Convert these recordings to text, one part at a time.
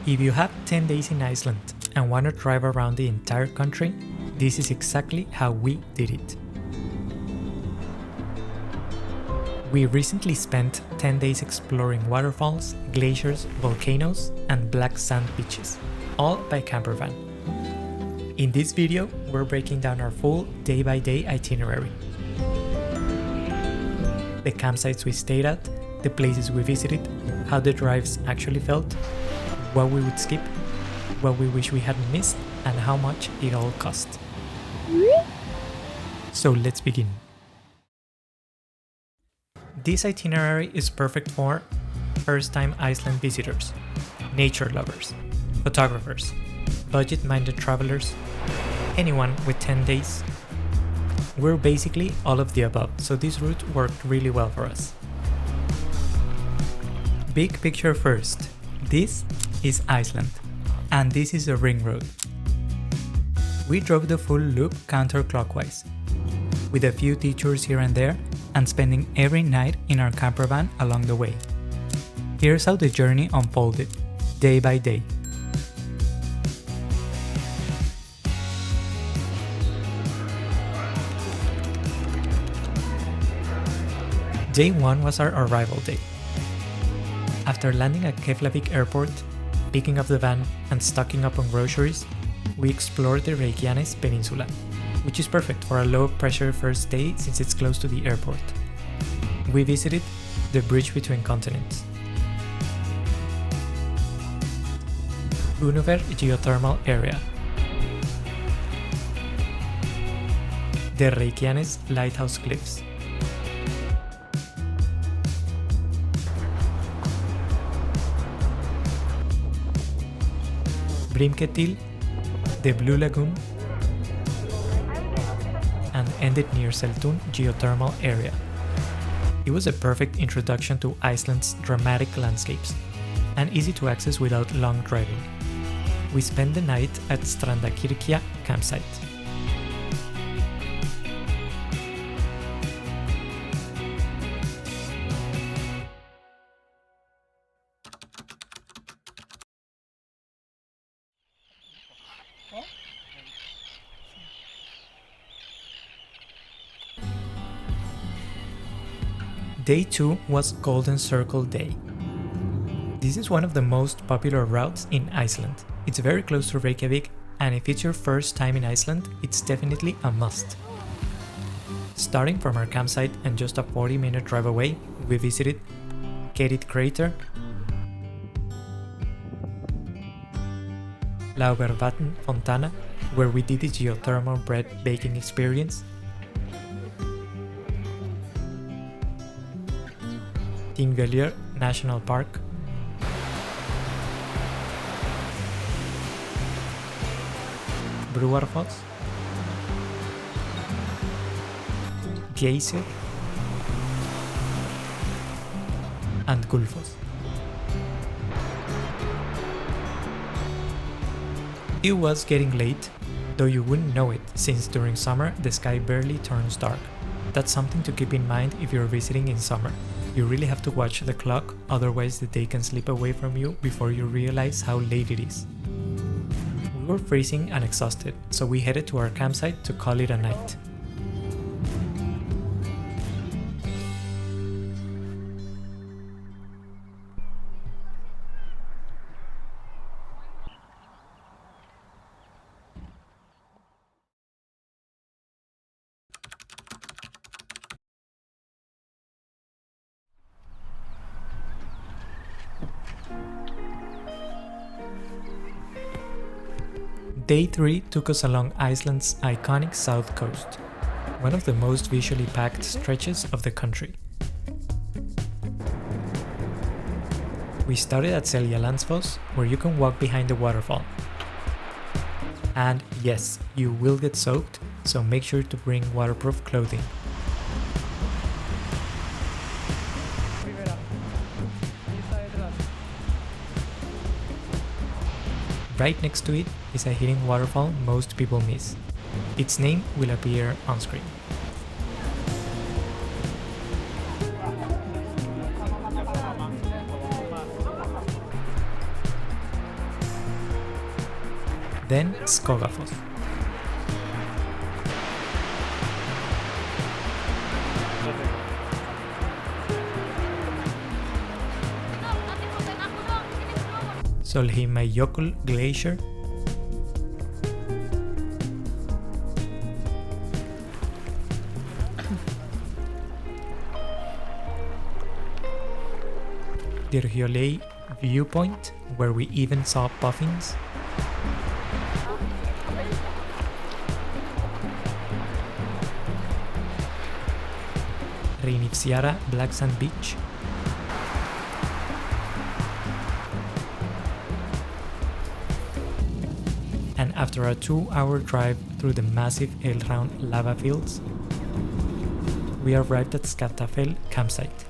If you have 10 days in Iceland and want to drive around the entire country, this is exactly how we did it. We recently spent 10 days exploring waterfalls, glaciers, volcanoes, and black sand beaches, all by Campervan. In this video, we're breaking down our full day-by-day itinerary. The campsites we stayed at, the places we visited, how the drives actually felt, what we would skip, what we wish we hadn't missed, and how much it all cost. So let's begin. This itinerary is perfect for first-time Iceland visitors, nature lovers, photographers, budget-minded travelers, anyone with 10 days. We're basically all of the above, so this route worked really well for us. Big picture first. This is Iceland, and this is a ring road. We drove the full loop counterclockwise, with a few detours here and there, and spending every night in our campervan along the way. Here's how the journey unfolded, day by day. Day 1 was our arrival day. After landing at Keflavik airport, picking up the van and stocking up on groceries, we explored the Reykjanes Peninsula, which is perfect for a low-pressure first day since it's close to the airport. We visited the bridge between continents, Unuver geothermal area, the Reykjanes lighthouse cliffs, Brimketil, the Blue Lagoon, and ended near Seltun geothermal area. It was a perfect introduction to Iceland's dramatic landscapes, and easy to access without long driving. We spent the night at Strandakirkja campsite. Day 2 was Golden Circle Day. This is one of the most popular routes in Iceland. It's very close to Reykjavik, and if it's your first time in Iceland, it's definitely a must. Starting from our campsite and just a 40-minute drive away, we visited Kerit Crater, Laugarvatn Fontana, where we did the geothermal bread baking experience, Thingvellir National Park, Brúarfoss, Glacier, and Gullfoss. It was getting late, though you wouldn't know it since during summer the sky barely turns dark. That's something to keep in mind if you're visiting in summer. You really have to watch the clock, otherwise the day can slip away from you before you realize how late it is. We were freezing and exhausted, so we headed to our campsite to call it a night. Day 3 took us along Iceland's iconic south coast, one of the most visually packed stretches of the country. We started at Seljalandsfoss, where you can walk behind the waterfall. And yes, you will get soaked, so make sure to bring waterproof clothing. Right next to it is a hidden waterfall most people miss. Its name will appear on screen. then Skogafoss. Solheimajökull Glacier, Dyrhjolei Viewpoint, where we even saw puffins, Reinifsjara Black Sand Beach, and after a 2-hour drive through the massive Elround lava fields, we arrived at Skaftafell campsite.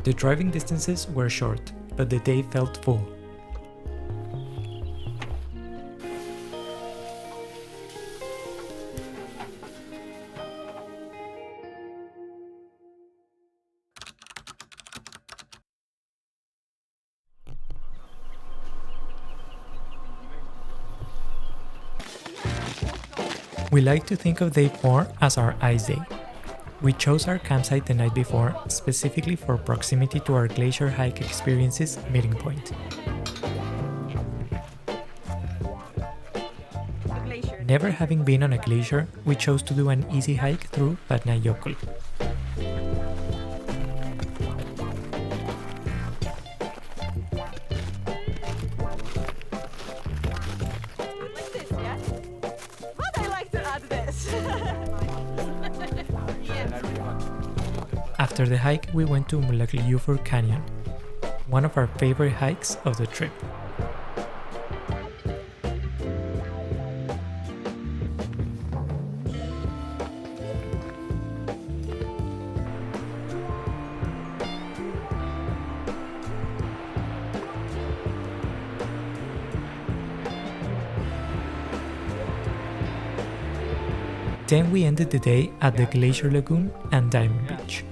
The driving distances were short, but the day felt full. We like to think of day 4 as our ice day. We chose our campsite the night before specifically for proximity to our glacier hike experience's meeting point. Never having been on a glacier, we chose to do an easy hike through Vatnajökull. After the hike, we went to Mullagljófur Canyon, one of our favorite hikes of the trip. Then we ended the day at the Glacier Lagoon and Diamond Beach.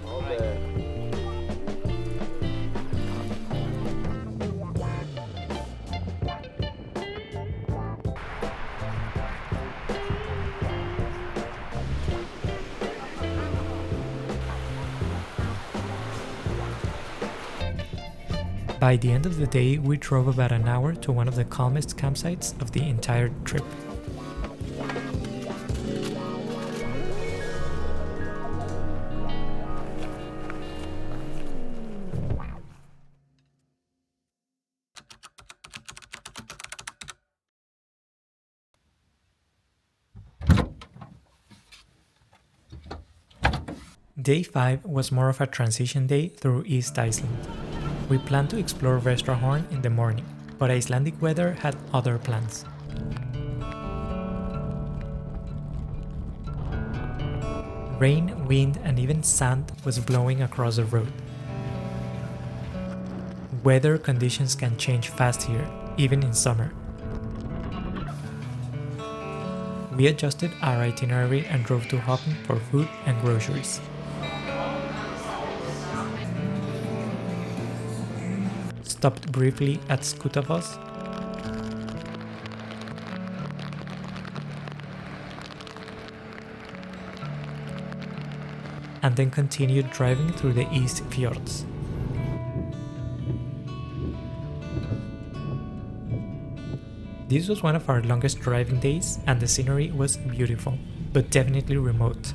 By the end of the day, we drove about an hour to one of the calmest campsites of the entire trip. Day 5 was more of a transition day through East Iceland. We planned to explore Vestrahorn in the morning, but Icelandic weather had other plans. Rain, wind, and even sand was blowing across the road. Weather conditions can change fast here, even in summer. We adjusted our itinerary and drove to Hoppen for food and groceries. Stopped briefly at Skutafoss, and then continued driving through the East Fjords. This was one of our longest driving days, and the scenery was beautiful, but definitely remote.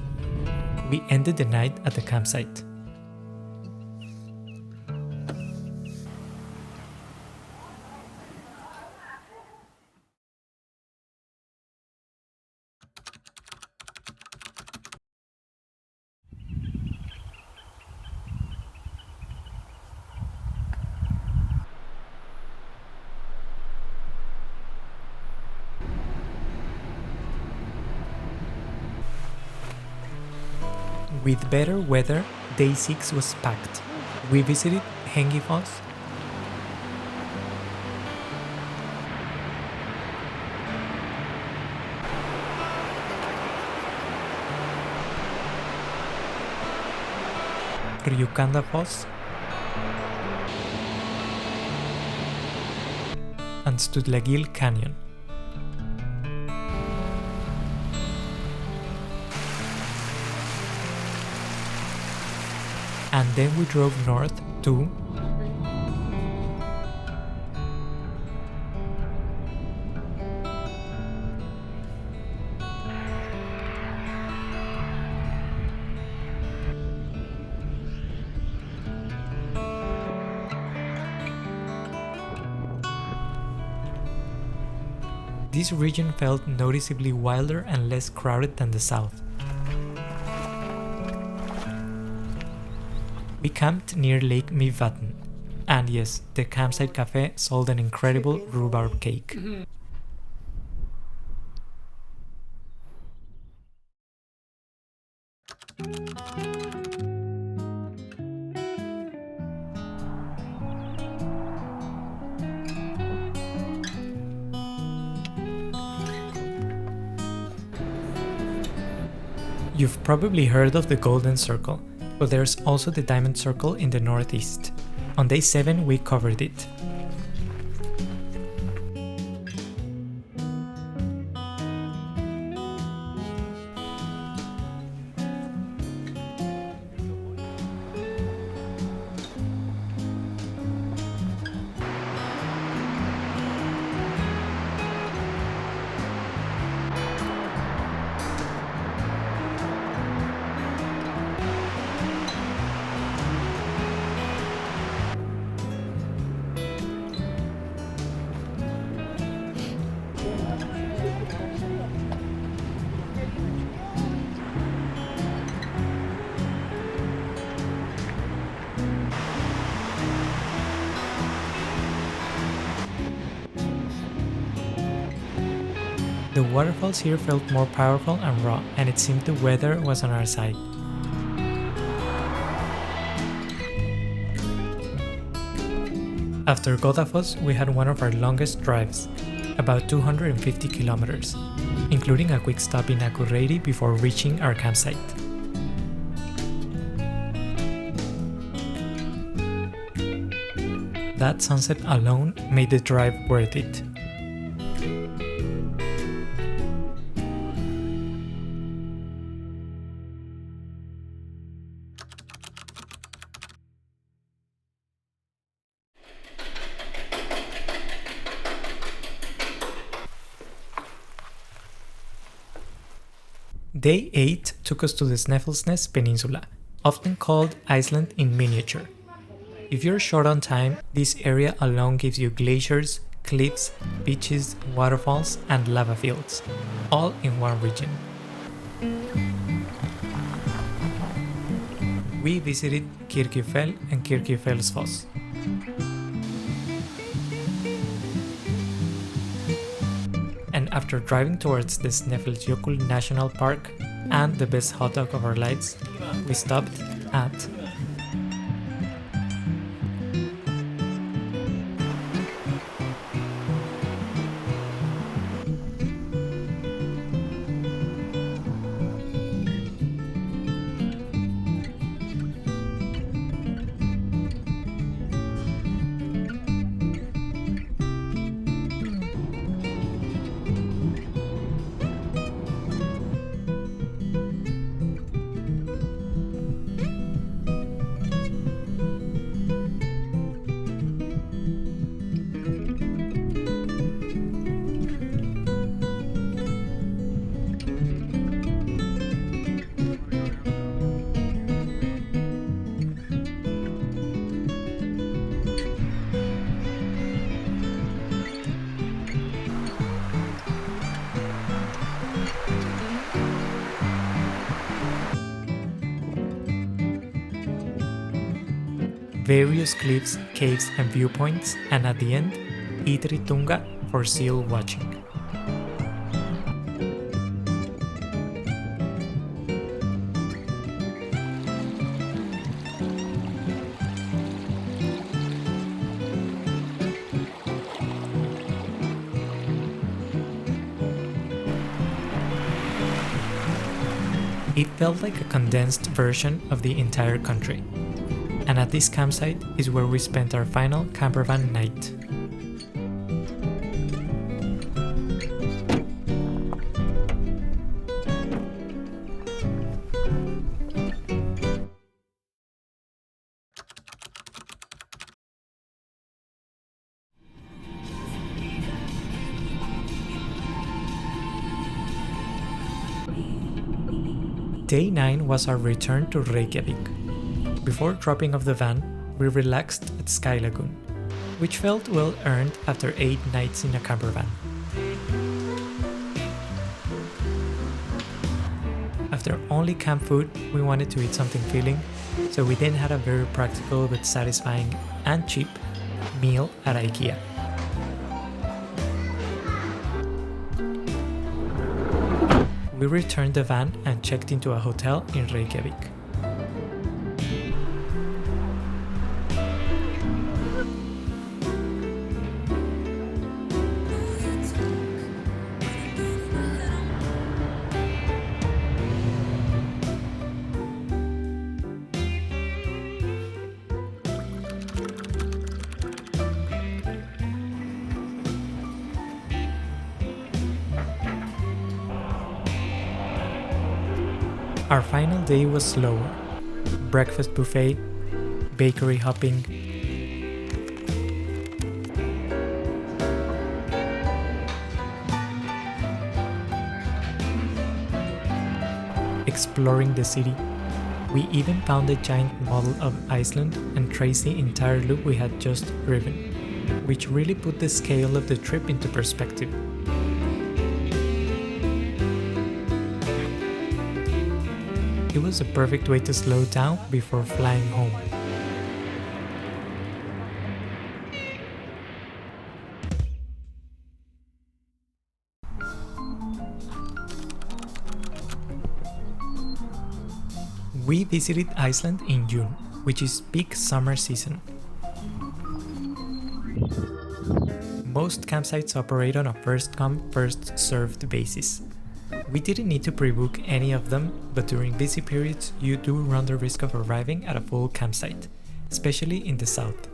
We ended the night at the campsite. With better weather, day 6 was packed. We visited Hengifoss, Rjukandafoss, and Studlagil Canyon. and then we drove north to this region felt noticeably wilder and less crowded than the south. We camped near Lake Mývatn, and yes, the campsite cafe sold an incredible rhubarb cake. You've probably heard of the Golden Circle, but there's also the Diamond Circle in the northeast. On day 7 we covered it. The waterfalls here felt more powerful and raw, and it seemed the weather was on our side. After Godafoss, we had one of our longest drives, about 250 kilometers, including a quick stop in Akureyri before reaching our campsite. That sunset alone made the drive worth it. Day 8 took us to the Snæfellsnes Peninsula, often called Iceland in miniature. If you're short on time, this area alone gives you glaciers, cliffs, beaches, waterfalls, and lava fields, all in one region. We visited Kirkjufell and Kirkjufellsfoss. And after driving towards the Snæfellsjökull National Park and the best hot dog of our lives, we stopped at various cliffs, caves and viewpoints, and at the end, Ytri Tunga for seal watching. It felt like a condensed version of the entire country. And at this campsite is where we spent our final campervan night. Day 9 was our return to Reykjavik. Before dropping off the van, we relaxed at Sky Lagoon, which felt well earned after 8 nights in a campervan. After only camp food, we wanted to eat something filling, so we then had a very practical but satisfying and cheap meal at IKEA. We returned the van and checked into a hotel in Reykjavik. Our final day was slower. Breakfast buffet, bakery hopping, exploring the city. We even found a giant model of Iceland and traced the entire loop we had just driven, which really put the scale of the trip into perspective. It was a perfect way to slow down before flying home. We visited Iceland in June, which is peak summer season. Most campsites operate on a first-come, first-served basis. We didn't need to pre-book any of them, but during busy periods you do run the risk of arriving at a full campsite, especially in the south.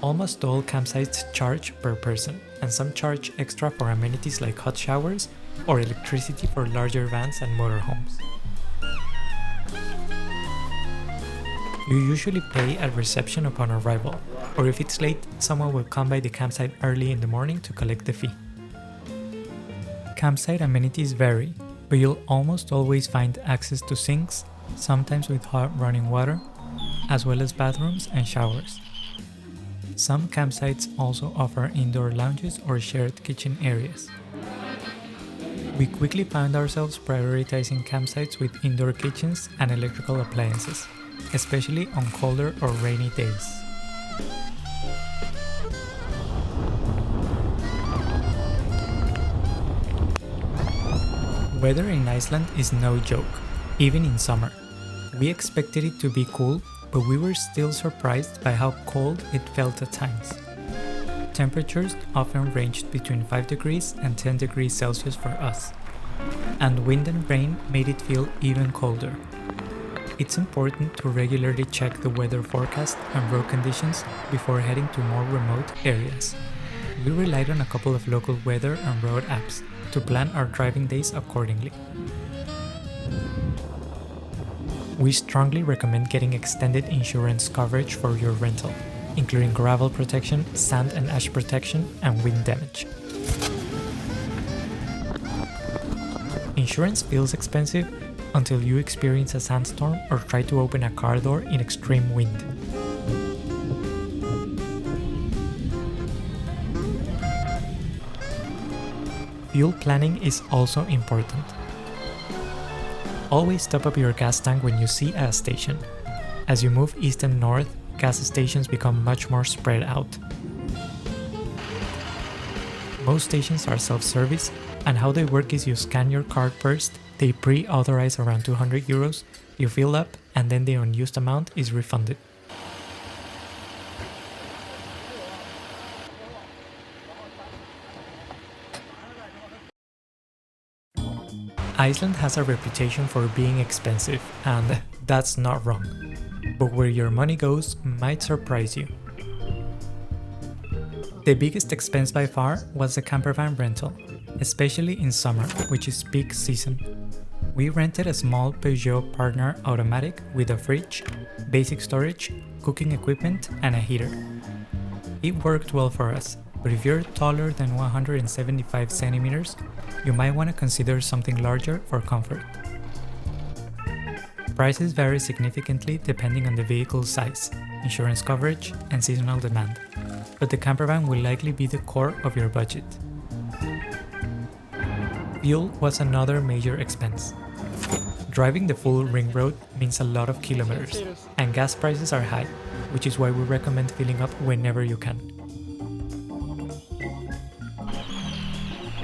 Almost all campsites charge per person, and some charge extra for amenities like hot showers or electricity for larger vans and motorhomes. You usually pay at reception upon arrival, or if it's late, someone will come by the campsite early in the morning to collect the fee. Campsite amenities vary, but you'll almost always find access to sinks, sometimes with hot running water, as well as bathrooms and showers. Some campsites also offer indoor lounges or shared kitchen areas. We quickly found ourselves prioritizing campsites with indoor kitchens and electrical appliances, especially on colder or rainy days. Weather in Iceland is no joke, even in summer. We expected it to be cool, but we were still surprised by how cold it felt at times. Temperatures often ranged between 5 degrees and 10 degrees Celsius for us, and wind and rain made it feel even colder. It's important to regularly check the weather forecast and road conditions before heading to more remote areas. We relied on a couple of local weather and road apps to plan our driving days accordingly. We strongly recommend getting extended insurance coverage for your rental, including gravel protection, sand and ash protection, and wind damage. Insurance feels expensive until you experience a sandstorm or try to open a car door in extreme wind. Fuel planning is also important. Always top up your gas tank when you see a station. As you move east and north, gas stations become much more spread out. Most stations are self-service, and how they work is you scan your card first, they pre-authorize around 200 euros, you fill up, and then the unused amount is refunded. Iceland has a reputation for being expensive, and that's not wrong. But where your money goes might surprise you. The biggest expense by far was the campervan rental, especially in summer, which is peak season. We rented a small Peugeot Partner automatic with a fridge, basic storage, cooking equipment, and a heater. It worked well for us, but if you're taller than 175 centimeters, you might want to consider something larger for comfort. Prices vary significantly depending on the vehicle's size, insurance coverage, and seasonal demand, but the campervan will likely be the core of your budget. Fuel was another major expense. Driving the full ring road means a lot of kilometers, and gas prices are high, which is why we recommend filling up whenever you can.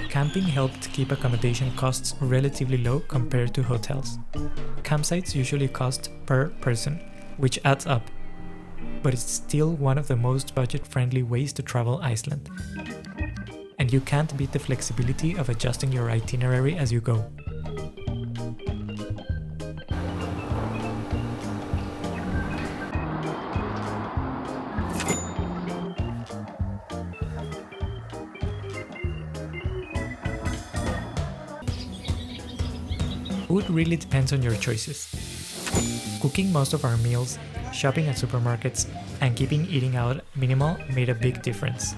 Camping helped keep accommodation costs relatively low compared to hotels. Campsites usually cost per person, which adds up, but it's still one of the most budget-friendly ways to travel Iceland. And you can't beat the flexibility of adjusting your itinerary as you go. Food really depends on your choices. Cooking most of our meals, shopping at supermarkets, and keeping eating out minimal made a big difference.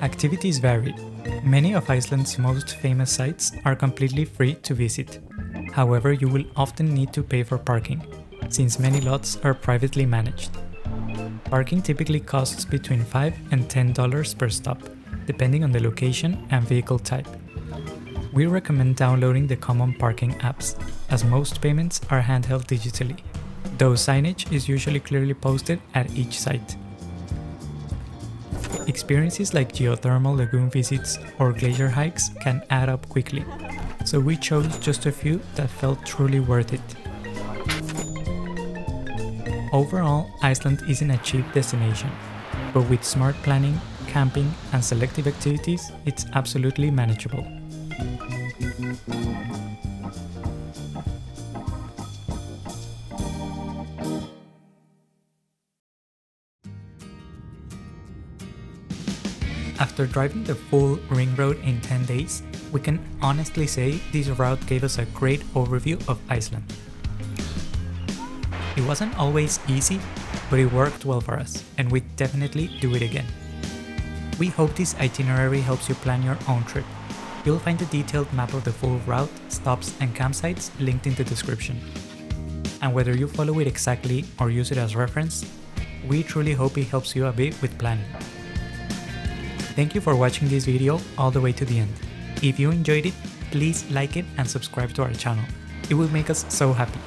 Activities varied. Many of Iceland's most famous sites are completely free to visit. However, you will often need to pay for parking, since many lots are privately managed. Parking typically costs between $5 and $10 per stop, depending on the location and vehicle type. We recommend downloading the common parking apps, as most payments are handheld digitally, though signage is usually clearly posted at each site. Experiences like geothermal lagoon visits or glacier hikes can add up quickly, so we chose just a few that felt truly worth it. Overall, Iceland isn't a cheap destination, but with smart planning, camping, and selective activities, it's absolutely manageable. After driving the full ring road in 10 days, we can honestly say this route gave us a great overview of Iceland. It wasn't always easy, but it worked well for us, and we'd definitely do it again. We hope this itinerary helps you plan your own trip. You'll find a detailed map of the full route, stops, and campsites linked in the description. And whether you follow it exactly or use it as reference, we truly hope it helps you a bit with planning. Thank you for watching this video all the way to the end. If you enjoyed it, please like it and subscribe to our channel. It will make us so happy.